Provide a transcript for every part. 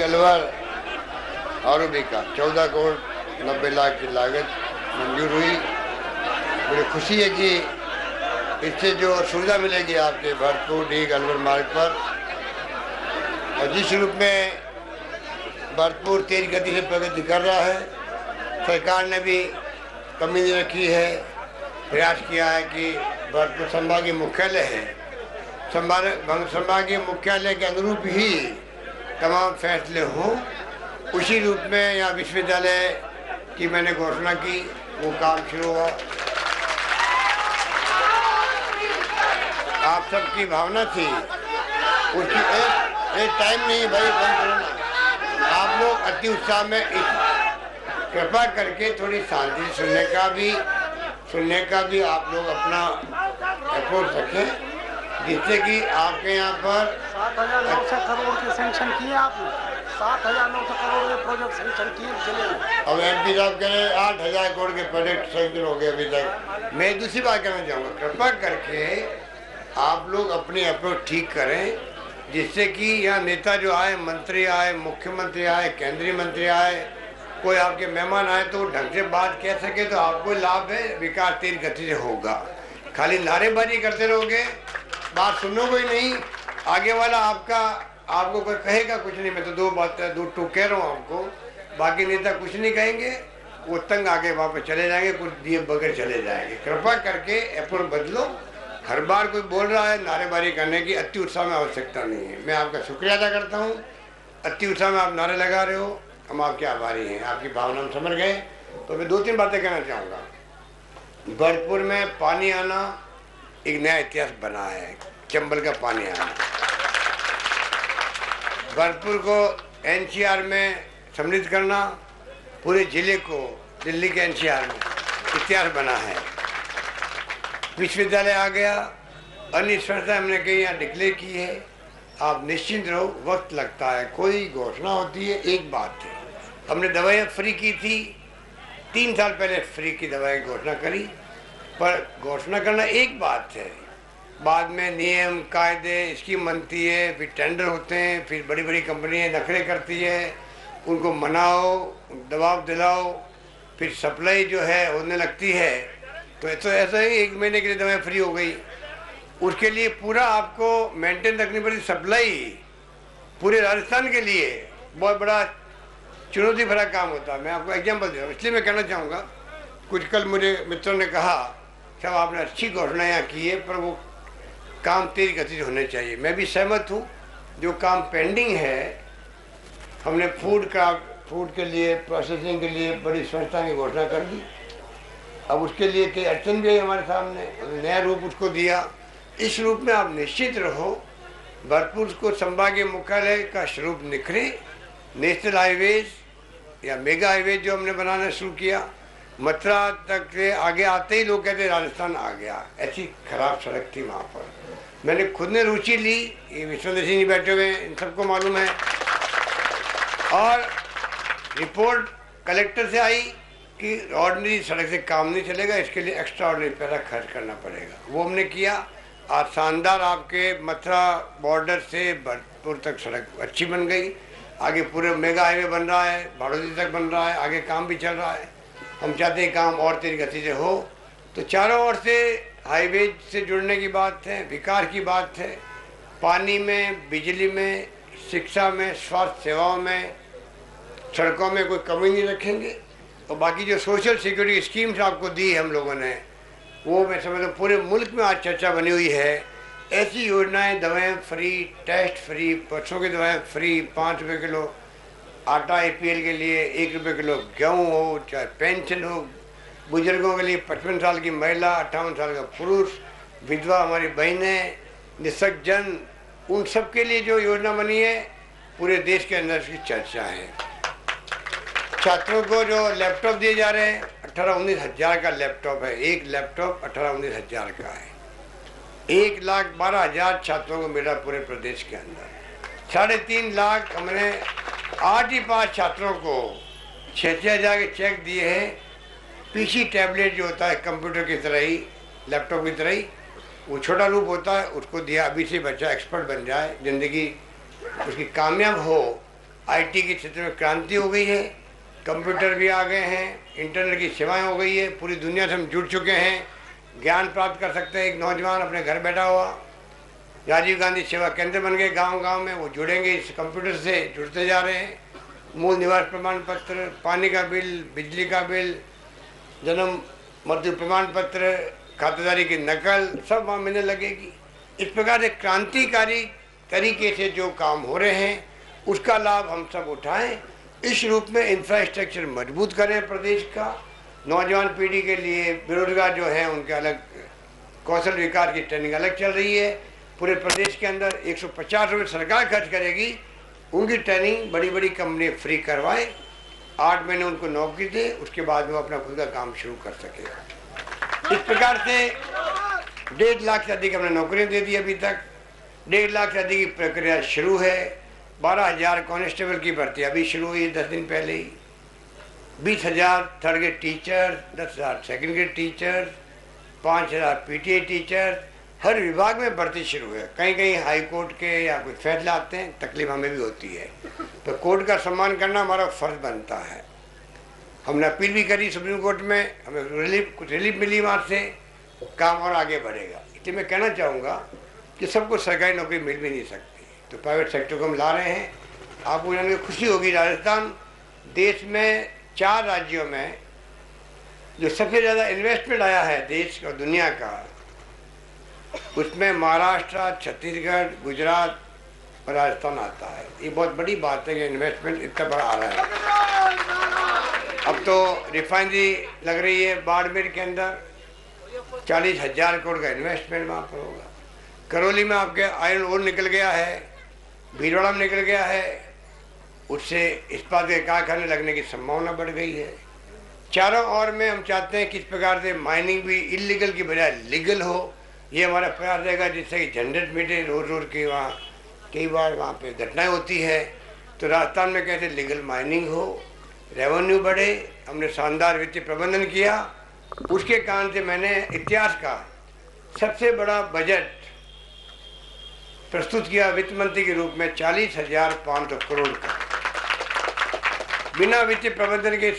Alwar ROB का 14 करोड़ 90 लाख की लागत मंजूर हुई। मुझे खुशी है कि इससे जो सुविधा मिलेगी आपके भरतपुर डीग अलवर मार्ग पर, और जिस रूप में भरतपुर तेज गति से प्रगति कर रहा है, सरकार ने भी कमी नहीं रखी है, प्रयास किया है कि भरतपुर संभागीय मुख्यालय है, संभागीय मुख्यालय के अनुरूप ही तमाम फैसले हों। उसी रूप में यहाँ विश्वविद्यालय की मैंने घोषणा की, वो काम शुरू हुआ। आप सबकी भावना थी, उसकी एक टाइम नहीं भाई, बंद करो ना। आप लोग अति उत्साह में कृपा करके थोड़ी शांति सुनने का भी आप लोग अपना एफर्ट रखें, जिससे कि आपके यहाँ पर 7,900 करोड़ के सैंक्शन किए आपने, 7,900 करोड़ के प्रोजेक्ट सैंक्शन किए। अब एमपी साहब कह रहे 8,000 करोड़ के प्रोजेक्ट सैंक्शन हो गए अभी तक। मैं दूसरी बात कहना चाहूँगा, कृपा करके आप लोग अपनी अप्रोच ठीक करें, जिससे कि यहाँ नेता जो आए, मंत्री आए, मुख्यमंत्री आए, केंद्रीय मंत्री आए, कोई आपके मेहमान आए तो ढंग से बात कह सके, तो आपको लाभ है, विकास तेज गति से होगा। खाली नारेबाजी करते रहोगे, बात सुनोगे ही नहीं, आगे वाला आपको कोई कहेगा कुछ नहीं। मैं तो दो टूक कह रहा हूँ आपको, बाकी नेता कुछ नहीं कहेंगे, वो तंग आगे वहाँ पे चले जाएंगे, कुछ दिए बगैर चले जाएंगे। कृपा करके अप्रोच बदलो। हर बार कोई बोल रहा है नारेबाजी करने की, अति उत्साह में आवश्यकता नहीं है। मैं आपका शुक्रिया अदा करता हूँ, अति उत्साह में आप नारे लगा रहे हो, हम आपके आभारी हैं, आपकी भावना हम समझ गए। तो मैं 2-3 बातें कहना चाहूँगा। भरतपुर में पानी आना एक नया इतिहास बना है, चंबल का पानी आना। भरतपुर को एनसीआर में सम्मिलित करना, पूरे जिले को दिल्ली के एनसीआर में इतिहास बना है। विश्वविद्यालय आ गया, अन्य संस्था हमने कहीं यहाँ डिक्लेयर की है। आप निश्चिंत रहो, वक्त लगता है, कोई घोषणा होती है। एक बात है, हमने दवाइयाँ फ्री की थी, 3 साल पहले फ्री की दवाई घोषणा करी, पर घोषणा करना एक बात है, बाद में नियम कायदे स्कीम बनती है, फिर टेंडर होते हैं, फिर बड़ी बड़ी कंपनियाँ नखरे करती है, उनको मनाओ, दबाव दिलाओ, फिर सप्लाई जो है होने लगती है। तो ऐसा ही 1 महीने के लिए दवाई फ्री हो गई, उसके लिए पूरा आपको मेंटेन रखनी पड़ी सप्लाई। पूरे राजस्थान के लिए बहुत बड़ा चुनौती भरा काम होता है। मैं आपको एग्जांपल दे रहा हूँ, इसलिए मैं कहना चाहूँगा, कुछ कल मुझे मित्रों ने कहा साहब आपने अच्छी घोषणा यहाँ की है, पर वो काम तेज गति से होने चाहिए। मैं भी सहमत हूँ, जो काम पेंडिंग है, हमने फूड के लिए, प्रोसेसिंग के लिए बड़ी संस्था की घोषणा कर दी। अब उसके लिए कई अड़चन भी है हमारे सामने, नया रूप उसको दिया। इस रूप में आप निश्चित रहो, भरतपुर को संभागीय मुख्यालय का स्वरूप निखरे। नेशनल हाईवेज या मेगा हाईवेज जो हमने बनाना शुरू किया, मथुरा तक से आगे आते ही लोग कहते राजस्थान आ गया, ऐसी खराब सड़क थी वहाँ पर। मैंने खुद ने रुचि ली, ये विश्वनाथ सिंह जी बैठे हुए हैं, इन सबको मालूम है, और रिपोर्ट कलेक्टर से आई कि ऑर्डिनरी सड़क से काम नहीं चलेगा, इसके लिए एक्स्ट्रा ऑर्डिनरी पैसा खर्च करना पड़ेगा। वो हमने किया, और शानदार आपके मथुरा बॉर्डर से भरतपुर तक सड़क अच्छी बन गई। आगे पूरे मेगा हाईवे बन रहा है, भाड़ोदी तक बन रहा है, आगे काम भी चल रहा है। हम चाहते हैं काम और तेज गति से हो। तो चारों ओर से हाईवे से जुड़ने की बात है, विकास की बात है, पानी में, बिजली में, शिक्षा में, स्वास्थ्य सेवाओं में, सड़कों में कोई कमी नहीं रखेंगे। और बाकी जो सोशल सिक्योरिटी स्कीम्स आपको दी हम लोगों ने, वो मैं समझता हूँ पूरे मुल्क में आज चर्चा बनी हुई है। ऐसी योजनाएं, दवाएं फ्री, टेस्ट फ्री, बच्चों की दवाएं फ्री, 5 रुपये किलो आटा APL के लिए, 1 रुपये किलो गेहूँ हो, चाहे पेंशन हो, बुजुर्गों के लिए 55 साल की महिला, 58 साल का पुरुष, विधवा हमारी बहनें, निःशक्तजन, उन सब के लिए जो योजना बनी है, पूरे देश के अंदर इसकी चर्चा है। छात्रों को जो लैपटॉप दिए जा रहे हैं, 18-19 हज़ार का लैपटॉप है, एक लैपटॉप 18-19 हज़ार का है। 1,12,000 छात्रों को मिला पूरे प्रदेश के अंदर। 3.5 लाख हमने 8 ही पास छात्रों को 6-6 हज़ार के चेक दिए हैं। PC टैबलेट जो होता है कंप्यूटर की तरह ही, लैपटॉप की तरह ही, वो छोटा रूप होता है, उसको दिया। अभी से बच्चा एक्सपर्ट बन जाए, ज़िंदगी उसकी कामयाब हो, आईटी के क्षेत्र में क्रांति हो गई है, कंप्यूटर भी आ गए हैं, इंटरनेट की सेवाएं हो गई है, पूरी दुनिया से हम जुड़ चुके हैं, ज्ञान प्राप्त कर सकते हैं। एक नौजवान अपने घर बैठा हुआ, राजीव गांधी सेवा केंद्र बन गए गांव-गांव में, वो जुड़ेंगे इस कंप्यूटर से, जुड़ते जा रहे हैं। मूल निवास प्रमाण पत्र, पानी का बिल, बिजली का बिल, जन्म मृत्यु प्रमाण पत्र, खातेदारी की नकल, सब वहाँ मिलने लगेगी। इस प्रकार से क्रांतिकारी तरीके से जो काम हो रहे हैं उसका लाभ हम सब उठाएं। इस रूप में इंफ्रास्ट्रक्चर मजबूत करें प्रदेश का, नौजवान पीढ़ी के लिए बेरोजगार जो हैं उनके अलग कौशल विकास की ट्रेनिंग अलग चल रही है। पूरे प्रदेश के अंदर 150 रुपये सरकार खर्च करेगी, उनकी ट्रेनिंग बड़ी बड़ी कंपनी फ्री करवाए, 8 महीने उनको नौकरी दे, उसके बाद वो अपना खुद का काम शुरू कर सकेगा। इस प्रकार से 1.5 लाख से अधिक हमने नौकरियां दे दी अभी तक, 1.5 लाख से अधिक की प्रक्रिया शुरू है। 12,000 कांस्टेबल की भर्ती अभी शुरू हुई 10 दिन पहले ही, 20,000 third grade teacher, 10,000 second grade teacher, 5,000 PTA teacher, हर विभाग में भर्ती शुरू है। कहीं कहीं हाई कोर्ट के या कोई फैसला आते हैं, तकलीफ हमें भी होती है, तो कोर्ट का सम्मान करना हमारा फर्ज बनता है। हमने अपील भी करी सुप्रीम कोर्ट में, हमें कुछ रिलीफ मिली, वहाँ से काम और आगे बढ़ेगा। इसलिए मैं कहना चाहूँगा कि सबको सरकारी नौकरी मिल भी नहीं सकती, तो प्राइवेट सेक्टर को हम ला रहे हैं। आपको जान के खुशी होगी, राजस्थान देश में 4 राज्यों में जो सबसे ज़्यादा इन्वेस्टमेंट आया है देश और दुनिया का, उसमें महाराष्ट्र, छत्तीसगढ़, गुजरात और राजस्थान आता है। ये बहुत बड़ी बात है कि इन्वेस्टमेंट इतना बड़ा आ रहा है। अब तो रिफाइनरी लग रही है बाड़मेर के अंदर, 40,000 करोड़ का इन्वेस्टमेंट वहाँ पर होगा। करौली में आपके आयरन ओर निकल गया है, भीलवाड़ा में निकल गया है, उससे इस्पात के कारखाने लगने की संभावना बढ़ गई है। चारों ओर में हम चाहते हैं कि इस प्रकार से माइनिंग भी इलीगल की बजाय लीगल हो, ये हमारा प्रयास रहेगा, जिससे कि झंझट मिटे। रोज रोज की वहाँ कई बार वहाँ पे घटनाएं होती है, तो राजस्थान में कैसे लीगल माइनिंग हो, रेवेन्यू बढ़े। हमने शानदार वित्तीय प्रबंधन किया, उसके कारण से मैंने इतिहास का सबसे बड़ा बजट प्रस्तुत किया वित्त मंत्री के रूप में, 40,500 करोड़ का। बिना वित्तीय प्रबंधन के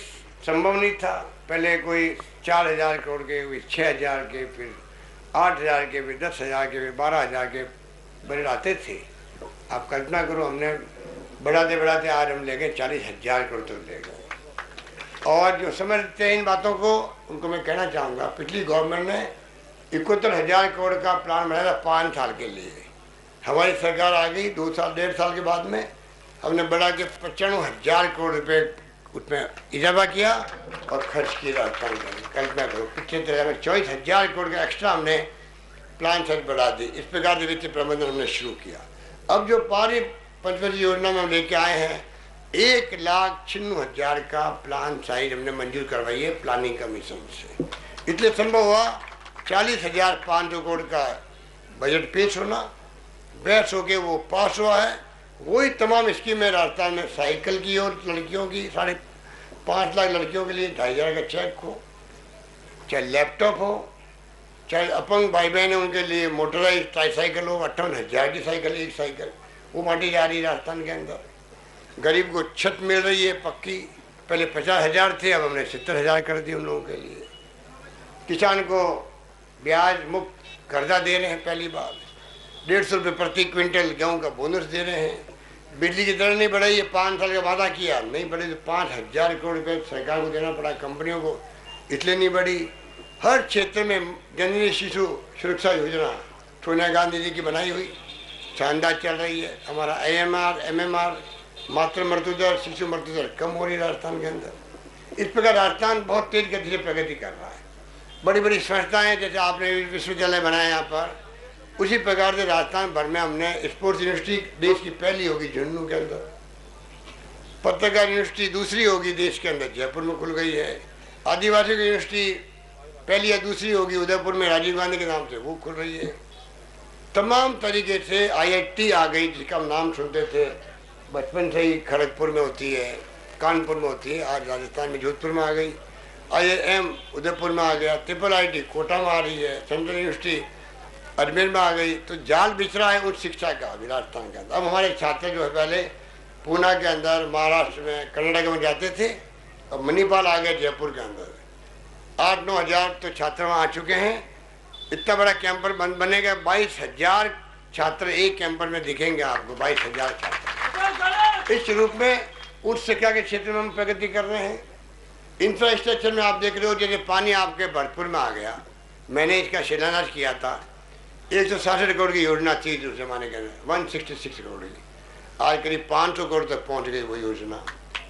संभव नहीं था। पहले कोई 4,000 करोड़ के, कोई 6,000 के, फिर 8,000 के, फिर 10,000 के, फिर 12,000 के बजट आते थे। आप कल्पना करो, हमने बढ़ाते बढ़ाते आज हम ले गए 40,000 करोड़ तक ले गए। और जो समझते हैं इन बातों को, उनको मैं कहना चाहूँगा, पिछली गवर्नमेंट ने 71,000 करोड़ का प्लान बनाया था 5 साल के लिए। हमारी सरकार आ गई 2 साल 1.5 साल के बाद में, हमने बढ़ा के 95,000 करोड़ रुपये उसमें इजाफा किया और खर्च किया राजस्थान का। कल्पना करो, पिछले 24,000 करोड़ का एक्स्ट्रा हमने प्लान साइज बढ़ा दी। इस प्रकार से वित्तीय प्रबंधन हमने शुरू किया। अब जो पारी पंचवर्षीय योजना में हम लेके आए हैं, 1,96,000 का प्लान साइज हमने मंजूर करवाई है प्लानिंग कमीशन से। इसलिए संभव हुआ 40,500 करोड़ का बजट पेश होना, बहस होके वो पास हुआ है। वही तमाम स्कीमें राजस्थान में, साइकिल की और लड़कियों की 5.5 लाख लड़कियों के लिए 2,500 का चेक हो, चाहे लैपटॉप हो, चाहे अपंग भाई बहन है उनके लिए मोटराइज ट्राईसाइकिल हो, 58,000 की साइकिल, एक साइकिल वो बांटी जा रही है राजस्थान के अंदर। गरीब को छत मिल रही है पक्की, पहले 50,000 थे, अब हमने 70,000 कर दिए उन लोगों के लिए। किसान को ब्याज मुक्त कर्जा दे रहे हैं, पहली बार 150 रुपये प्रति क्विंटल गेहूँ का बोनस दे रहे हैं। बिजली की दर नहीं बढ़ाई है, 5 साल का वादा किया, नहीं बढ़ी तो 5,000 करोड़ रुपये सरकार को देना पड़ा, कंपनियों को, इसलिए नहीं बढ़ी। हर क्षेत्र में जननी शिशु सुरक्षा योजना सोनिया गांधी जी की बनाई हुई शानदार चल रही है। हमारा AMR MMR मातृ मृत्यु दर, शिशु मृत्यु दर कम हो रही है राजस्थान के अंदर। इस प्रकार राजस्थान बहुत तेज गति से प्रगति कर रहा है। बड़ी बड़ी संस्थाएं, जैसे आपने विश्वविद्यालय बनाया यहाँ पर, उसी प्रकार से राजस्थान भर में हमने स्पोर्ट्स यूनिवर्सिटी देश की पहली होगी झुंझुनू के अंदर, पत्रकार यूनिवर्सिटी दूसरी होगी देश के अंदर, जयपुर में खुल गई है। आदिवासी की यूनिवर्सिटी पहली या दूसरी होगी उदयपुर में, राजीव गांधी के नाम से, वो खुल रही है। तमाम तरीके से IIT आ गई, जिसका हम नाम सुनते थे बचपन से ही, खड़गपुर में होती है, कानपुर में होती है, आज राजस्थान में जोधपुर में आ गई। IIM उदयपुर में आ गया, IIIT कोटा में आ रही है, सेंट्रल यूनिवर्सिटी अजमेर में आ गई। तो जाल बिछरा है उच्च शिक्षा का अभी राजस्थान के अंदर। अब हमारे छात्र जो है पहले पूना के अंदर, महाराष्ट्र में, कर्नाटक में जाते थे। अब मणिपाल आ गए जयपुर के अंदर। 8-9 हज़ार तो छात्र वहाँ आ चुके हैं। इतना बड़ा कैंपर बनेगा, 22,000 छात्र एक कैंपर में दिखेंगे आपको। 22,000 छात्र। इस रूप में उच्च शिक्षा के क्षेत्र में हम प्रगति कर रहे हैं। इंफ्रास्ट्रक्चर में आप देख रहे हो, जैसे पानी आपके भरतपुर में आ गया। मैंने इसका शिलान्यास किया था। 166 करोड़ की योजना थी उस जमाने के अंदर, 166 करोड़ की। आज करीब 500 करोड़ तक पहुंच गई वो योजना,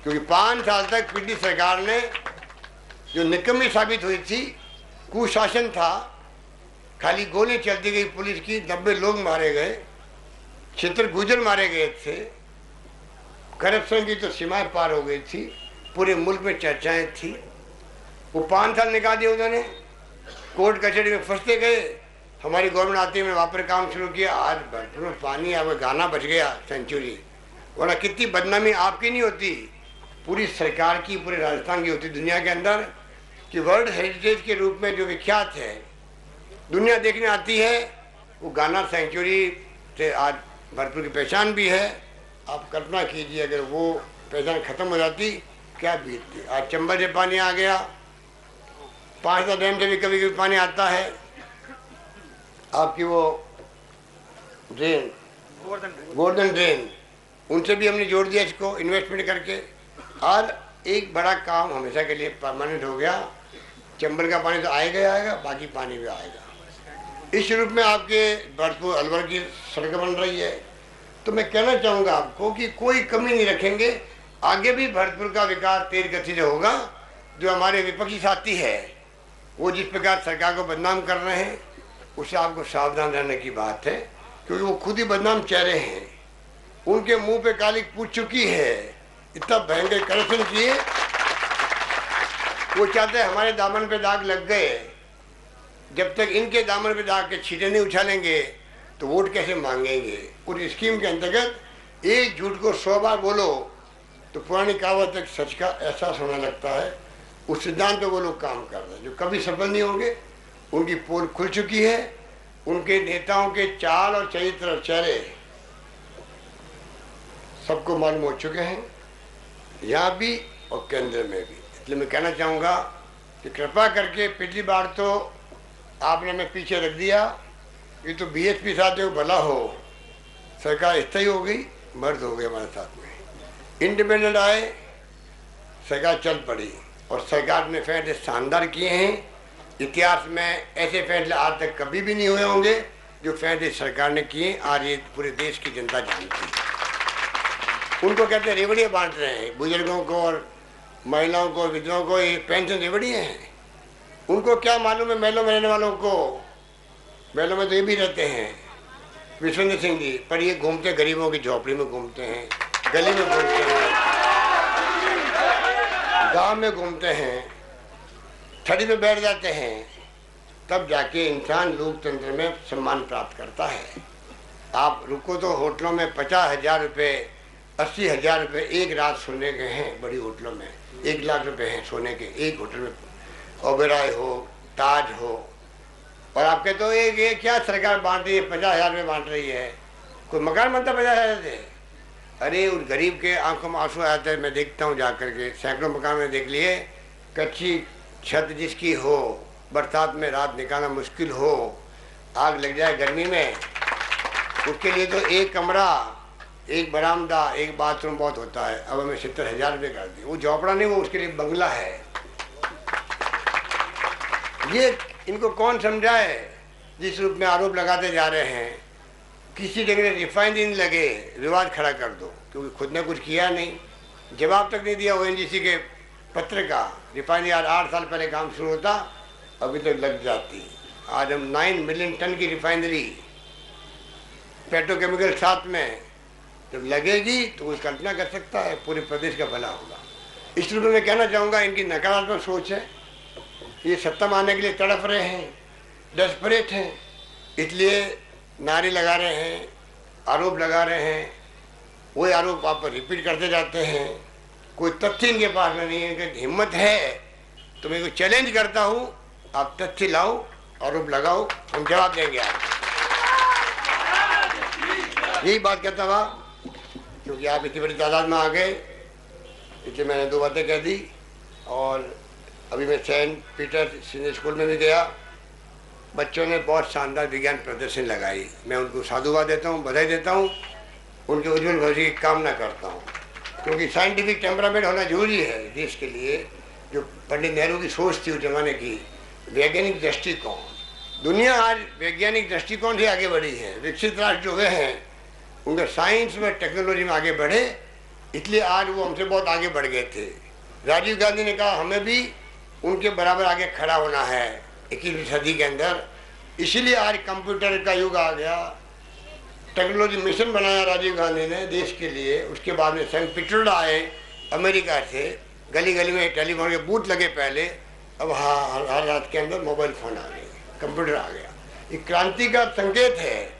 क्योंकि 5 साल तक पिछली सरकार ने जो निकम्मी साबित हुई थी, कुशासन था, खाली गोली चलती गई पुलिस की, 90 लोग मारे गए, छितर-गुजर मारे गए थे, करप्शन की तो सीमाएं पार हो गई थी, पूरे मुल्क में चर्चाएं थी। वो 5 साल निकाल दिए उन्होंने, कोर्ट कचहरी में फंसते गए। हमारी गवर्नमेंट आती है, वहाँ पर काम शुरू किया। आज भरतपुर में पानी, अब गाना बच गया सेंचुरी, वरना कितनी बदनामी आपकी नहीं होती, पूरी सरकार की, पूरे राजस्थान की होती दुनिया के अंदर, कि वर्ल्ड हेरिटेज के रूप में जो विख्यात है, दुनिया देखने आती है। वो गाना सेंचुरी से आज भरतपुर की पहचान भी है। आप कल्पना कीजिए अगर वो पहचान खत्म हो जाती क्या बीतती। आज चंबल से पानी आ गया, 5 डैम से भी कभी कभी पानी आता है। आपकी वो ड्रेन, गोवर्धन ड्रेन, उनसे भी हमने जोड़ दिया इसको इन्वेस्टमेंट करके। आज एक बड़ा काम हमेशा के लिए परमानेंट हो गया। चंबल का पानी तो आएगा ही आएगा, बाकी पानी भी आएगा। इस रूप में आपके भरतपुर अलवर की सड़क बन रही है। तो मैं कहना चाहूँगा आपको कि कोई कमी नहीं रखेंगे। आगे भी भरतपुर का विकास तेज गति से होगा। जो हमारे विपक्षी साथी है वो जिस प्रकार सरकार को बदनाम कर रहे हैं, उससे आपको सावधान रहने की बात है, क्योंकि वो खुद ही बदनाम चेहरे हैं। उनके मुंह पे काली पूछ चुकी है, इतना भयंकर करप्शन किए। वो चाहते हैं हमारे दामन पे दाग लग गए। जब तक इनके दामन पे दाग के छींटे नहीं उछालेंगे तो वोट कैसे मांगेंगे। उस स्कीम के अंतर्गत एक झूठ को 100 बार बोलो तो पुरानी कहावत एक सच का एहसास होने लगता है। उस सिद्धांत पे वो लोग काम कर रहे हैं जो कभी सफल नहीं होंगे। उनकी पोल खुल चुकी है। उनके नेताओं के चाल और चरित्र और चेहरे सबको मालूम हो चुके हैं, यहाँ भी और केंद्र में भी। इसलिए मैं कहना चाहूँगा कि कृपा करके, पिछली बार तो आपने हमें पीछे रख दिया, ये तो बीएसपी साथियों को भला हो, सरकार स्थायी हो गई, मर्द हो गए हमारे साथ में, इंडिपेंडेंट आए, सरकार चल पड़ी और सरकार ने फैसले शानदार किए हैं। इतिहास में ऐसे फैसले आज तक कभी भी नहीं हुए होंगे जो फैसले सरकार ने किए। आज ये पूरे देश की जनता जानती है। उनको कहते हैं रेवड़ियाँ बांट रहे हैं, बुजुर्गों को और महिलाओं को, विधवाओं को ये पेंशन रेवड़ियाँ हैं। उनको क्या मालूम है महलों में रहने वालों को, महलों में तो ये भी रहते हैं विश्वेंद्र सिंह जी, पर ये घूमते गरीबों की झोपड़ी में घूमते हैं, गली में घूमते हैं, गांव में घूमते हैं, ठड़ी में बैठ जाते हैं, तब जाके इंसान लोकतंत्र में सम्मान प्राप्त करता है। आप रुको तो होटलों में 50,000 रुपये, 80,000 रुपये एक रात सोने के हैं। बड़ी होटलों में 1 लाख रुपए हैं सोने के, एक होटल में, ओबेरॉय हो, ताज हो। और आपके तो ये क्या सरकार बांट रही है, 50,000 रुपये बांट रही है। कोई मकान बनता 50,000 से? अरे उस गरीब के आंखों में आंसू आते हैं। मैं देखता हूँ जा करके, सैकड़ों मकान में देख लिए, कच्ची छत जिसकी हो, बरसात में रात निकालना मुश्किल हो, आग लग जाए गर्मी में, उसके लिए तो एक कमरा, एक बरामदा, एक बाथरूम बहुत होता है। अब हमें 70,000 रुपये कर दिए। वो झोपड़ा नहीं, वो उसके लिए बंगला है। ये इनको कौन समझाए जिस रूप में आरोप लगाते जा रहे हैं। किसी जगह रिफाइनरी नहीं लगे, विवाद खड़ा कर दो, क्योंकि खुद ने कुछ किया नहीं, जवाब तक नहीं दिया ओएनजीसी के पत्र का। रिफाइनरी आज 8 साल पहले काम शुरू होता, अभी तक लग जाती। आज हम 9 मिलियन टन की रिफाइनरी, पेट्रोकेमिकल साथ में जब लगेगी तो कोई कल्पना कर सकता है पूरे प्रदेश का भला होगा। इस रूप में मैं कहना चाहूँगा इनकी नकारात्मक सोच है। ये सत्ता मारने के लिए तड़प रहे हैं, डेस्परेट हैं, इसलिए नारे लगा रहे हैं, आरोप लगा रहे हैं। वही आरोप आप रिपीट करते जाते हैं। कोई तथ्य इनके पास में नहीं है। कि हिम्मत है तो मैं को चैलेंज करता हूँ, आप तथ्य लाओ, आरोप लगाओ, हम जवाब देंगे आपको। यही बात कहता हुआ क्योंकि आप इतनी बड़ी तादाद में आ गए, इसलिए मैंने 2 बातें कह दी। और अभी मैं सेंट पीटर सीनियर स्कूल में भी गया, बच्चों ने बहुत शानदार विज्ञान प्रदर्शन लगाई। मैं उनको साधुवाद देता हूँ, बधाई देता हूँ, उनके उज्जवल भविष्य की कामना करता हूँ, क्योंकि साइंटिफिक टेम्परामेंट होना जरूरी है देश के लिए। जो पंडित नेहरू की सोच थी उस जमाने की, वैज्ञानिक दृष्टिकोण, दुनिया आज वैज्ञानिक दृष्टिकोण से आगे बढ़ी है। विकसित राष्ट्र जो हुए हैं उनके साइंस में टेक्नोलॉजी में आगे बढ़े, इसलिए आज वो हमसे बहुत आगे बढ़ गए थे। राजीव गांधी ने कहा हमें भी उनके बराबर आगे खड़ा होना है 21वीं सदी के अंदर, इसीलिए आज कंप्यूटर का युग आ गया। टेक्नोलॉजी मिशन बनाया राजीव गांधी ने देश के लिए। उसके बाद में सेंट पीटरसबर्ग आए अमेरिका से, गली गली में टेलीफोन के बूथ लगे पहले, अब हर रात के अंदर मोबाइल फ़ोन आ गए, कंप्यूटर आ गया। ये क्रांति का संकेत है।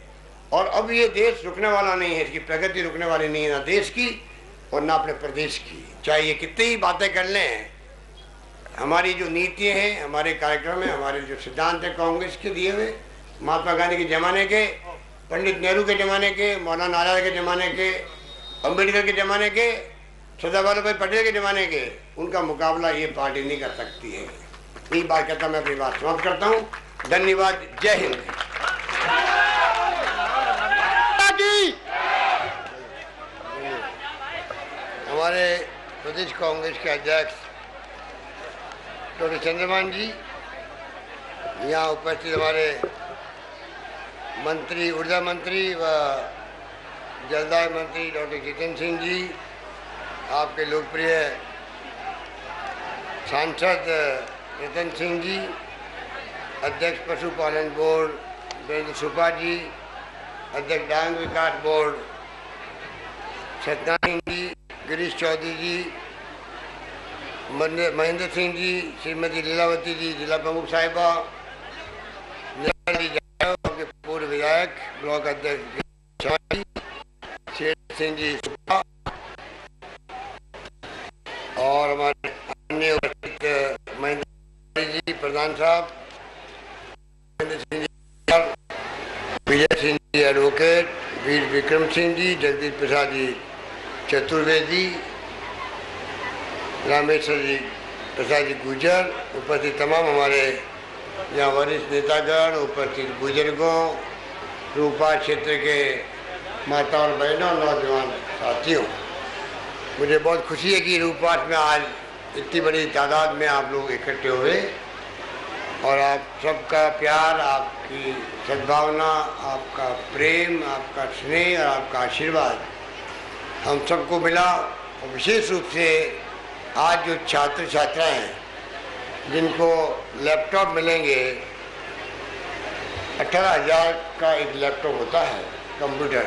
और अब ये देश रुकने वाला नहीं है, इसकी प्रगति रुकने वाली नहीं है, ना देश की और ना अपने प्रदेश की। चाहे ये कितनी ही बातें कर लें, हमारी जो नीतियाँ हैं, हमारे कार्यक्रम हैं, हमारे जो सिद्धांत हैं कांग्रेस के दिए हुए, महात्मा गांधी के ज़माने के, पंडित नेहरू के ज़माने के, मौलाना आज़ाद के ज़माने के, अम्बेडकर के ज़माने के, सरदार वल्लभ भाई पटेल के ज़माने के, उनका मुकाबला ये पार्टी नहीं कर सकती है। यही बात कहता मैं अपनी बात समाप्त करता हूँ। धन्यवाद। जय हिंद। हमारे प्रदेश कांग्रेस के अध्यक्ष डॉक्टर चंद्रमान जी, यहाँ उपस्थित हमारे मंत्री, ऊर्जा मंत्री व जलदाय मंत्री डॉक्टर जितेंद्र सिंह जी, आपके लोकप्रिय सांसद रतन सिंह जी, अध्यक्ष पशुपालन बोर्ड वीरेंद्र सुपा जी, अध्यक्ष डांग विकास बोर्ड सत्यनारायण जी, गिरीश चौधरी जी, महेंद्र सिंह जी, श्रीमती लीलावती जी, जिला प्रमुख साहिबा, के पूर्व विधायक ब्लॉक अध्यक्ष शेर सिंह जी सुपा, और हमारे अन्य उपस्थित महेंद्र जी प्रधान साहब, महेंद्र सिंह जी, विजय सिंह जी एडवोकेट, वीर विक्रम सिंह जी, जगदीश प्रसाद जी चतुर्वेदी, रामेश्वर जी प्रसाद जी गुजर, उपस्थित तमाम हमारे यहाँ वरिष्ठ नेतागण, उपस्थित बुजुर्गों, रूपा क्षेत्र के माता और बहनों, नौजवान साथियों, मुझे बहुत खुशी है कि रूपास में आज इतनी बड़ी तादाद में आप लोग इकट्ठे हुए और आप सबका प्यार, आपकी सद्भावना, आपका प्रेम, आपका स्नेह और आपका आशीर्वाद हम सबको मिला। और विशेष रूप से आज जो छात्र छात्राएं हैं जिनको लैपटॉप मिलेंगे, 18,000 का एक लैपटॉप होता है कंप्यूटर,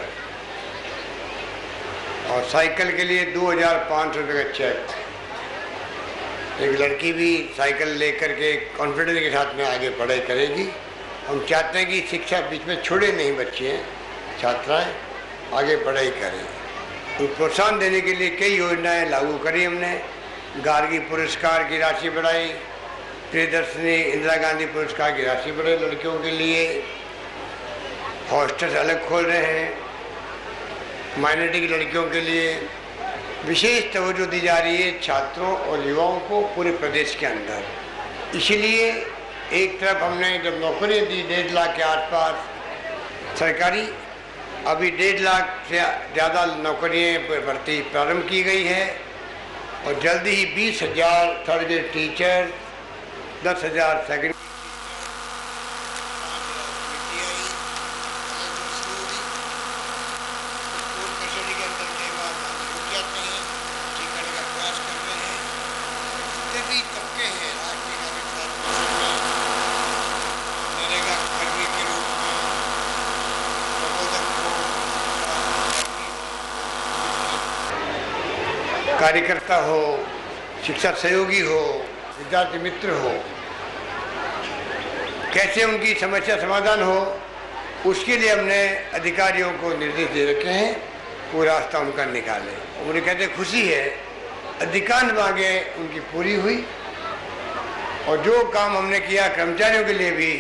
और साइकिल के लिए 2,500 रुपये का चेक। एक लड़की भी साइकिल लेकर के कॉन्फिडेंस के साथ में आगे पढ़ाई करेगी। हम चाहते हैं कि शिक्षा बीच में छोड़े नहीं, बच्चे छात्राएं आगे पढ़ाई करें। तो प्रोत्साहन देने के लिए कई योजनाएं लागू करी हमने। गार्गी पुरस्कार की राशि बढ़ाई, प्रियदर्शनी इंदिरा गांधी पुरस्कार की राशि बढ़ाई लड़कियों के लिए, हॉस्टल अलग खोल रहे हैं, माइनॉरिटी की लड़कियों के लिए विशेष तवज्जो दी जा रही है छात्रों और युवाओं को पूरे प्रदेश के अंदर। इसलिए एक तरफ हमने जब नौकरियाँ दी 1.5 लाख के आसपास सरकारी, अभी 1.5 लाख से ज़्यादा नौकरियाँ भर्ती प्रारंभ की गई है, और जल्दी ही 20,000 थर्ड ग्रेड टीचर, 10,000 सेकेंड कार्यकर्ता हो, शिक्षा सहयोगी हो, विद्यार्थी मित्र हो, कैसे उनकी समस्या समाधान हो, उसके लिए हमने अधिकारियों को निर्देश दे रखे हैं, वो रास्ता उनका निकाले। मुझे कहते खुशी है अधिकांश मांगें उनकी पूरी हुई, और जो काम हमने किया कर्मचारियों के लिए भी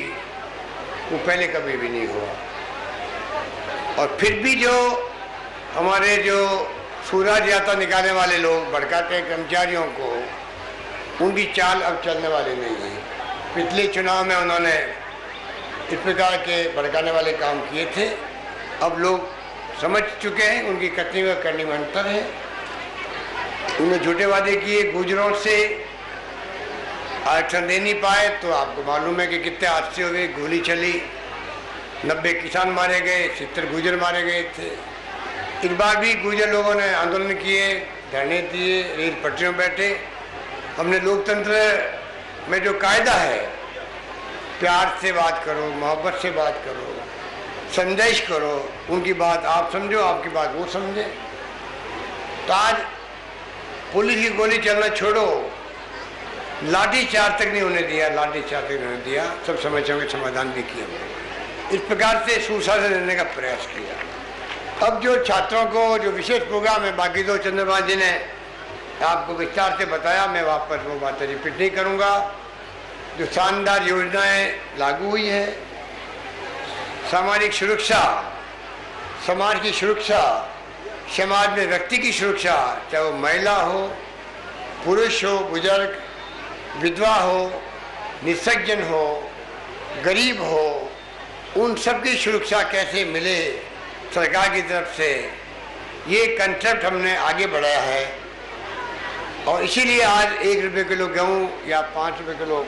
वो पहले कभी भी नहीं हुआ। और फिर भी जो हमारे जो सूरज यात्रा निकालने वाले लोग भड़काते हैं कर्मचारियों को, उनकी चाल अब चलने वाली नहीं है। पिछले चुनाव में उन्होंने इस प्रकार के भड़काने वाले काम किए थे। अब लोग समझ चुके हैं उनकी कथनी व करनी में अंतर है। उन्होंने झूठे वादे किए गुजरों से, आरक्षण दे नहीं पाए तो आपको मालूम है कि कितने हादसे हुए, गोली चली, 90 किसान मारे गए, 70 गुजर मारे गए थे। इस बार भी गुजर लोगों ने आंदोलन किए, धरने दिए, रेल पटरियों बैठे। हमने लोकतंत्र में जो कायदा है, प्यार से बात करो, मोहब्बत से बात करो, संदेश करो, उनकी बात आप समझो, आपकी बात वो समझे। तो आज पुलिस की गोली चलना छोड़ो, लाठी चार्ज तक नहीं होने दिया, लाठी चार्ज तक नहीं होने दिया, सब समस्याओं के समाधान भी किया। इस प्रकार से सुशासन देने का प्रयास किया। अब जो छात्रों को जो विशेष प्रोग्राम है, बाकी तो चंद्रमा जी ने आपको विस्तार से बताया, मैं वापस वो बातें रिपीट नहीं करूँगा। जो शानदार योजनाएं लागू हुई है, सामाजिक सुरक्षा, समाज की सुरक्षा, समाज में व्यक्ति की सुरक्षा, चाहे वो महिला हो, पुरुष हो, बुजुर्ग, विधवा हो, निसज्जन हो, गरीब हो, उन सब की सुरक्षा कैसे मिले सरकार की तरफ से, ये कंसेप्ट हमने आगे बढ़ाया है। और इसीलिए आज 1 रुपये किलो गेहूँ या 5 रुपये किलो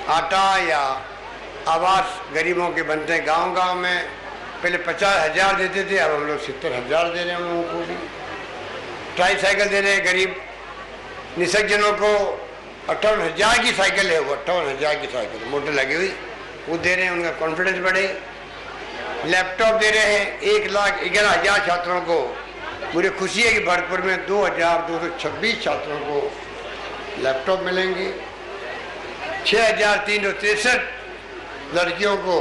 आटा या आवास गरीबों के बनते हैं गांव गांव में। पहले 50,000 देते थे, अब हम लोग 70,000 दे रहे हैं। उन लोगों को भी ट्राई साइकिल दे रहे हैं। गरीब निसज्जनों को 58,000 की साइकिल है, वो 58,000 की साइकिल मोटर लगी हुई, वो दे रहे हैं, उनका कॉन्फिडेंस बढ़े। लैपटॉप दे रहे हैं 1,11,000 छात्रों को। मुझे खुशी है कि भरतपुर में 2,226 छात्रों को लैपटॉप मिलेंगे। 6,363 लड़कियों को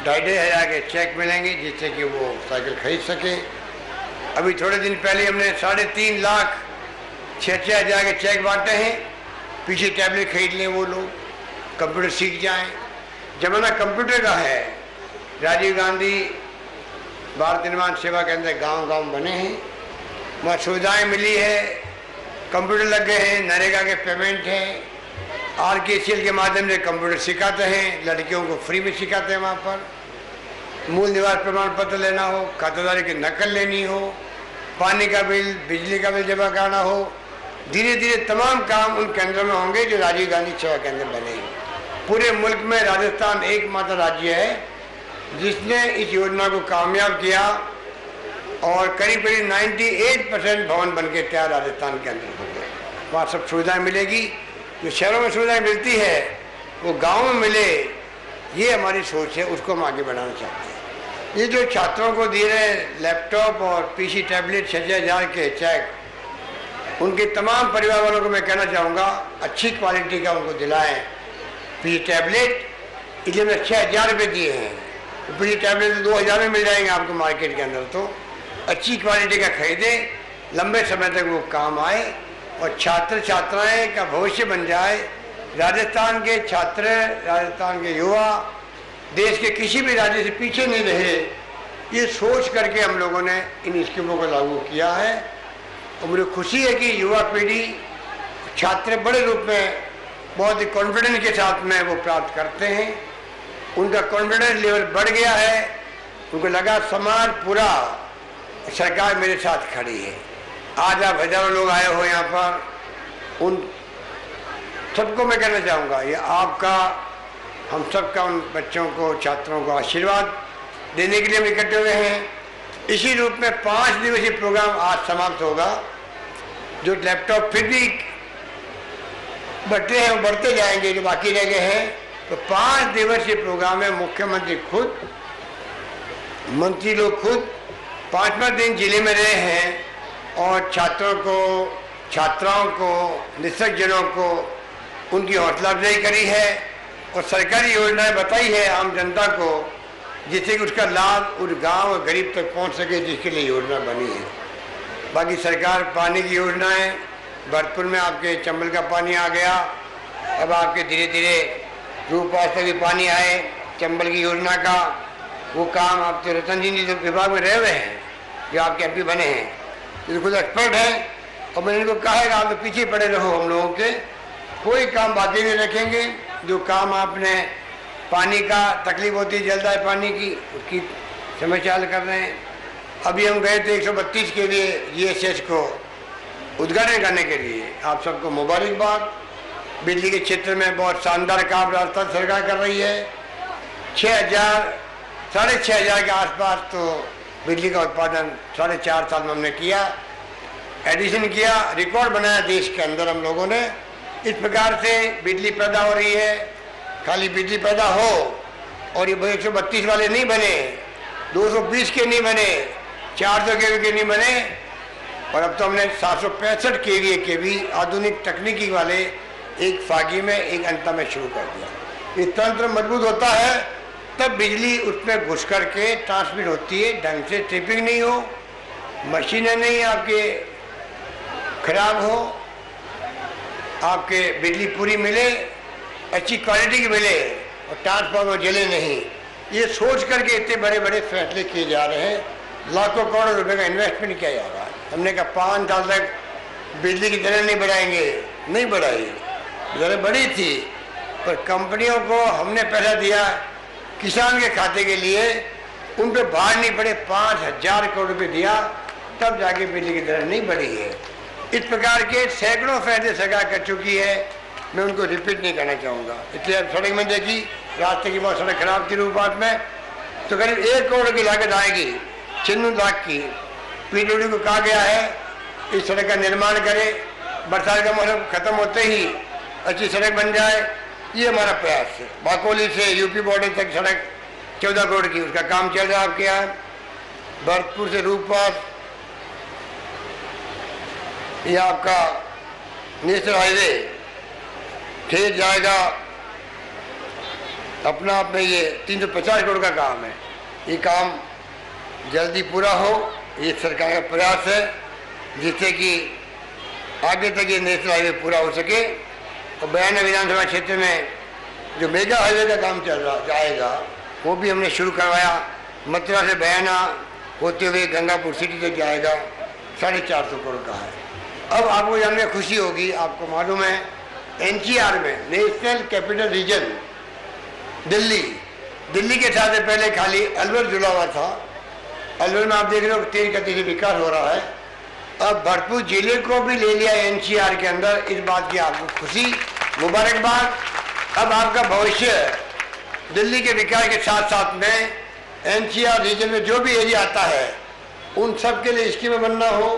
2,500 के चेक मिलेंगे, जिससे कि वो साइकिल खरीद सके। अभी थोड़े दिन पहले हमने 3.5 लाख 6,000 के चेक बांटे हैं। पीछे टैबलेट खरीद लें वो लोग, कंप्यूटर सीख जाएं। जमाना कंप्यूटर का है। राजीव गांधी भारत निर्माण सेवा के अंदर गांव-गांव बने हैं, वहाँ सुविधाएं मिली है, कंप्यूटर लग गए हैं, नरेगा के पेमेंट हैं, RKCL के माध्यम से कंप्यूटर सिखाते हैं, लड़कियों को फ्री में सिखाते हैं। वहाँ पर मूल निवास प्रमाण पत्र लेना हो, खाताधारी की नकल लेनी हो, पानी का बिल, बिजली का बिल जमा कराना हो, धीरे धीरे तमाम काम उन केंद्रों में होंगे जो राजीव गांधी सेवा केंद्र बने हैं। पूरे मुल्क में राजस्थान एकमात्र राज्य है जिसने इस योजना को कामयाब किया और करीब करीब 98% भवन बन के तैयार राजस्थान के अंदर हो गए। वहाँ सब सुविधाएं मिलेगी। जो शहरों में सुविधाएं मिलती है वो गाँव में मिले, ये हमारी सोच है, उसको हम आगे बढ़ाना चाहते हैं। ये जो छात्रों को दिए रहे लैपटॉप और PC टैबलेट 6,000 के चेक, उनके तमाम परिवार वालों को मैं कहना चाहूँगा अच्छी क्वालिटी का उनको दिलाएं। PC टैबलेट इसलिए मैं 6,000 रुपये दिए हैं। PC टैबलेट 2,000 में मिल जाएंगे आपको मार्केट के अंदर। तो अच्छी क्वालिटी का खरीदें, लंबे समय तक वो काम आए और छात्र छात्राएं का भविष्य बन जाए। राजस्थान के छात्र, राजस्थान के युवा देश के किसी भी राज्य से पीछे नहीं रहे, ये सोच करके हम लोगों ने इन स्कीमों को लागू किया है। और मुझे खुशी है कि युवा पीढ़ी, छात्र बड़े रूप में बहुत ही कॉन्फिडेंस के साथ में वो प्राप्त करते हैं। उनका कॉन्फिडेंस लेवल बढ़ गया है, उनको लगा समाज पूरा, सरकार मेरे साथ खड़ी है। आज आप हजारों लोग आए हो यहाँ पर, उन सबको मैं कहना चाहूँगा ये आपका, हम सबका उन बच्चों को, छात्रों को आशीर्वाद देने के लिए हम इकट्ठे हुए हैं। इसी रूप में 5 दिवसीय प्रोग्राम आज समाप्त होगा। जो लैपटॉप फिर भी बढ़ते हैं वो बढ़ते जाएंगे, जो बाकी रह गए हैं। तो 5 दिवसीय प्रोग्राम में मुख्यमंत्री खुद, मंत्री लोग खुद 5वां दिन जिले में रहे हैं और छात्रों को, छात्राओं को, निसज्जनों को उनकी हौसला अफजाई करी है और सरकारी योजनाएं बताई है आम जनता को, जिससे कि उसका लाभ उस गांव और गरीब तक पहुंच सके, जिसके लिए योजना बनी है। बाकी सरकार पानी की योजनाएं, भरतपुर में आपके चंबल का पानी आ गया, अब आपके धीरे धीरे रूपास तक भी पानी आए। चंबल की योजना का वो काम आप तो रतन जी विभाग में रहे हुए हैं, जो आपके MP बने हैं, ये खुद एक्सपर्ट हैं, और मैंने इनको कहा है कि आप तो पीछे पड़े रहो हम लोगों के, कोई काम बाकी नहीं रखेंगे। जो काम आपने पानी का तकलीफ होती है, जल्द है पानी की, उसकी समस्या हल कर रहे हैं। अभी हम गए थे 132 के लिए GSH को उद्घाटन करने के लिए। आप सबको मुबारकबाद। बिजली के क्षेत्र में बहुत शानदार काम राजस्थान सरकार कर रही है। 6,000 साढ़े 6,000 के आसपास तो बिजली का उत्पादन 4.5 साल में हमने किया, एडिशन किया, रिकॉर्ड बनाया देश के अंदर हम लोगों ने। इस प्रकार से बिजली पैदा हो रही है। खाली बिजली पैदा हो और ये 132 वाले नहीं बने, 220 के नहीं बने, 400 केवी के नहीं बने, और अब तो हमने 765 केवी के भी आधुनिक तकनीकी वाले एक फागी में एक अंता में शुरू कर दिया। ये तंत्र मजबूत होता है तब बिजली उसमें घुस करके ट्रांसमिट होती है, ढंग से ट्रिपिंग नहीं हो, मशीनें नहीं आपके खराब हो, आपके बिजली पूरी मिले, अच्छी क्वालिटी की मिले और ट्रांसफार्मर जले नहीं। ये सोच करके इतने बड़े बड़े फैसले किए जा रहे हैं, लाखों करोड़ रुपए का इन्वेस्टमेंट किया जा रहा है। हमने कहा 5 साल तक बिजली की दरें नहीं बढ़ाएंगे, नहीं बढ़ाई, दरें बढ़ी थी, पर कंपनियों को हमने पैसा दिया किसान के खाते के लिए, उन पर भार नहीं पड़े, 5,000 करोड़ रुपये दिया, तब जाके बिजली की दरें नहीं बढ़ी है। इस प्रकार के सैकड़ों फैसले सरकार कर चुकी है, मैं उनको रिपीट नहीं करना चाहूँगा। इसलिए अब सड़क में देखी, रास्ते की बहुत सड़क खराब थी रूपाट में, तो करीब 1 करोड़ की लागत आएगी, 96 लाख की। PWD को कहा गया है इस सड़क का निर्माण करे, बरसात का मौसम खत्म होते ही अच्छी सड़क बन जाए, ये हमारा प्रयास है। बाकोली से UP बॉर्डर तक सड़क 14 करोड़ की, उसका काम चल रहा है आपके यहाँ। भरतपुर से रूपपाट, ये आपका नेशनल हाईवे फिर जाएगा अपना आप में, ये 350 करोड़ का काम है। ये काम जल्दी पूरा हो, ये सरकार का प्रयास है, जिससे कि आगे तक ये नेशनल हाईवे पूरा हो सके। और बयाना विधानसभा क्षेत्र में जो मेगा हाईवे का काम चल रहा जाएगा, वो भी हमने शुरू करवाया। मथुरा से बयाना होते हुए गंगापुर सिटी तक जाएगा, 450 करोड़ का है। अब आपको जानने में खुशी होगी, आपको मालूम है NCR में, नेशनल कैपिटल रीजन दिल्ली के साथ पहले खाली अलवर जुड़ा हुआ था। अलवर में आप देख रहे हो तेज गति से विकास हो रहा है। अब भरतपुर जिले को भी ले लिया NCR के अंदर, इस बात की आपको खुशी, मुबारकबाद। अब आपका भविष्य दिल्ली के विकास के साथ साथ में NCR रीजन में जो भी एरिया आता है उन सब के लिए स्कीमें बनना हो,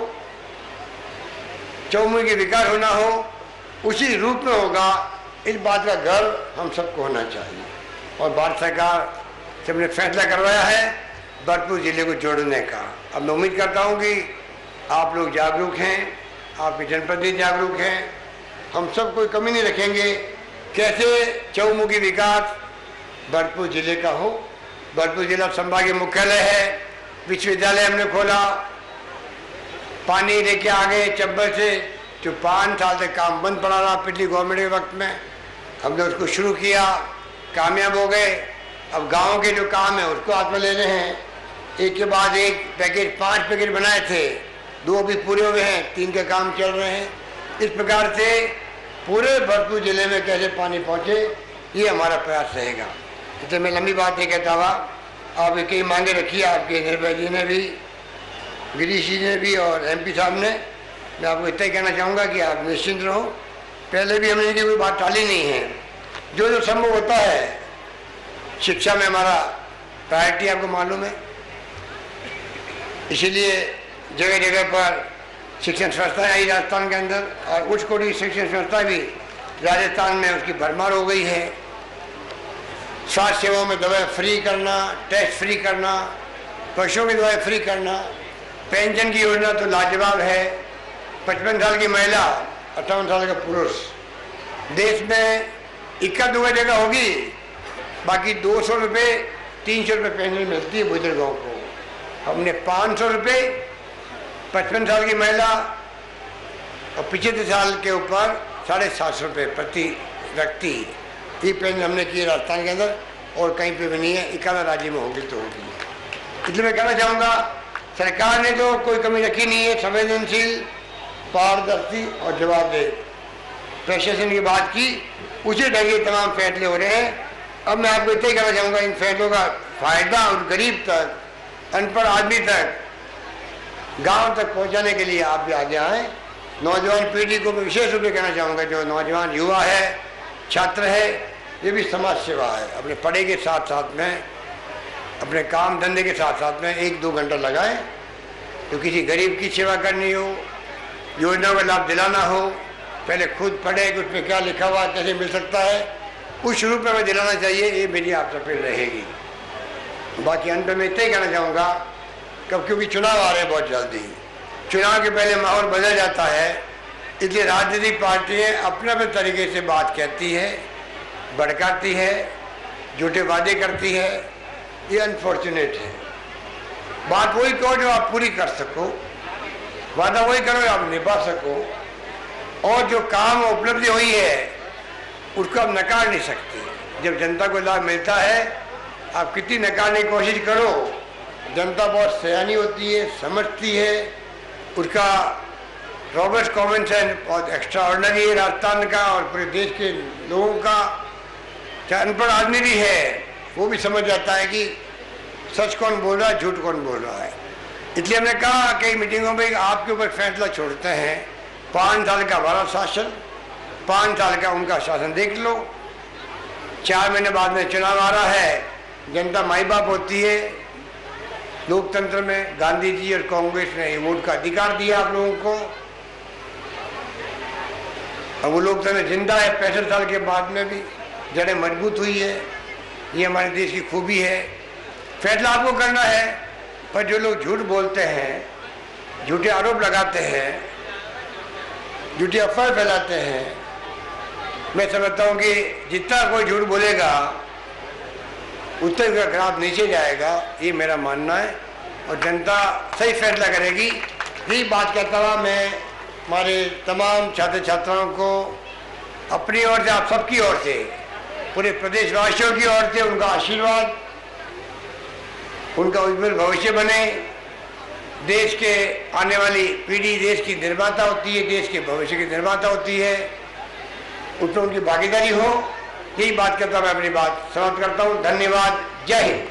चौमुखी के विकास होना हो, उसी रूप में होगा, इस बात का गर्व हम सबको होना चाहिए। और भारत सरकार से हमने फैसला करवाया है भरतपुर जिले को जोड़ने का। अब मैं उम्मीद करता हूँ कि आप लोग जागरूक हैं, आपके जनप्रतिनिधि जागरूक हैं, हम सब कोई कमी नहीं रखेंगे कैसे चौमुखी विकास भरतपुर जिले का हो। भरतपुर जिला संभागीय मुख्यालय है, विश्वविद्यालय हमने खोला, पानी लेके आ गए चब्बल से, जो 5 साल तक काम बंद पड़ा रहा पिछली गवर्नमेंट के वक्त में, हमने उसको शुरू किया, कामयाब हो गए। अब गांव के जो काम है उसको हाथ में ले रहे हैं, एक के बाद एक पैकेज, 5 पैकेज बनाए थे, 2 अभी पूरे हुए हैं, 3 के काम चल रहे हैं। इस प्रकार से पूरे भरतपुर जिले में कैसे पानी पहुंचे, ये हमारा प्रयास रहेगा। इसलिए मैं लंबी बात नहीं कहता हुआ, आप कई मांगे रखी है आपके निर्भय जी ने भी, गिरीश जी ने भी और MP साहब ने। मैं आपको इतना ही कहना चाहूँगा कि आप निश्चिंत रहो, पहले भी हमने इनकी कोई बात टाली नहीं है। जो संभव होता है, शिक्षा में हमारा प्रायोरिटी आपको मालूम है, इसीलिए जगह जगह पर शिक्षण संस्थाएं आई राजस्थान के अंदर, और उच्च कोटि शिक्षण संस्था भी राजस्थान में उसकी भरमार हो गई है। स्वास्थ्य सेवाओं में दवाएं फ्री करना, टेस्ट फ्री करना, पशुओं की दवाएं फ्री करना, पेंशन की योजना तो लाजवाब है। 55 साल की महिला, 58 साल का पुरुष, देश में 1-2 जगह होगी, बाकी 200 रुपये 300 रुपये पेंशन मिलती है बुजुर्गों को। हमने 500 रुपये 55 साल की महिला और 75 साल के ऊपर 750 रुपये प्रति व्यक्ति ये पेंशन हमने की राजस्थान के अंदर, और कहीं पे भी नहीं है, 1 राज्य में होगी तो होगी। इसलिए मैं कहना चाहूँगा सरकार ने तो कोई कमी रखी नहीं है, संवेदनशील, पारदर्शी और जवाबदेह प्रशासन की बात की, उसी ढंग के तमाम फैसले हो रहे हैं। अब मैं आपको इतना ही कहना चाहूँगा, इन फैसलों का फायदा उन गरीब तक, अनपढ़ आदमी तक, गांव तक पहुंचाने के लिए आप भी आगे आएँ। नौजवान पीढ़ी को मैं विशेष रूप से कहना चाहूँगा, जो नौजवान युवा है, छात्र है, ये भी समाज सेवा है। अपने पढ़े के साथ साथ में, अपने काम धंधे के साथ साथ में 1-2 घंटा लगाएं। तो किसी गरीब की सेवा करनी हो, योजनाओं का लाभ दिलाना हो, पहले खुद पढ़े कि उसमें क्या लिखा हुआ कैसे मिल सकता है, उस रूप में दिलाना चाहिए। ये मेरी आप सब पे रहेगी। बाकी अंत में इतना ही कहना चाहूँगा, कब क्योंकि चुनाव आ रहे हैं बहुत जल्दी, चुनाव के पहले माहौल बदल जाता है, इसलिए राजनीतिक पार्टियाँ अपने अपने तरीके से बात कहती है, भड़काती है, झूठे वादे करती है। ये अनफॉर्चुनेट है। बात वही करो जो आप पूरी कर सको, वादा वही करो जो आप निभा सको, और जो काम उपलब्धि हुई है उसको आप नकार नहीं सकते। जब जनता को लाभ मिलता है, आप कितनी नकारने की कोशिश करो, जनता बहुत सयानी होती है, समझती है। उसका रॉबर्ट कॉमन सेंस बहुत एक्स्ट्रा ऑर्डिनरी है राजस्थान का और पूरे देश के लोगों का। चाहे अनपढ़ आदमी भी है, वो भी समझ जाता है कि सच कौन बोल रहा है, झूठ कौन बोल रहा है। इसलिए हमने कहा कई मीटिंगों में आपके ऊपर फैसला छोड़ते हैं। 5 साल का हमारा शासन, 5 साल का उनका शासन देख लो। 4 महीने बाद में चुनाव आ रहा है। जनता माई बाप होती है लोकतंत्र में। गांधी जी और कांग्रेस ने वोट का अधिकार दिया आप लोगों को, अब वो लोकतंत्र जिंदा है 65 साल के बाद में भी, जड़ें मजबूत हुई है। ये हमारे देश की खूबी है। फैसला आपको करना है, पर जो लोग झूठ बोलते हैं, झूठे आरोप लगाते हैं, झूठी अफवाह फैलाते हैं, मैं समझता हूँ कि जितना कोई झूठ बोलेगा उतना का ग्राफ नीचे जाएगा, ये मेरा मानना है। और जनता सही फैसला करेगी। यही बात कहता हुआ मैं हमारे तमाम छात्र छात्राओं को अपनी ओर से, आप सबकी ओर से, पूरे प्रदेशवासियों की ओर से उनका आशीर्वाद, उनका उज्जवल भविष्य बने। देश के आने वाली पीढ़ी देश की निर्माता होती है, देश के भविष्य की निर्माता होती है, उसमें उनकी भागीदारी हो। यही बात करता मैं अपनी बात समाप्त करता हूँ। धन्यवाद। जय हिंद।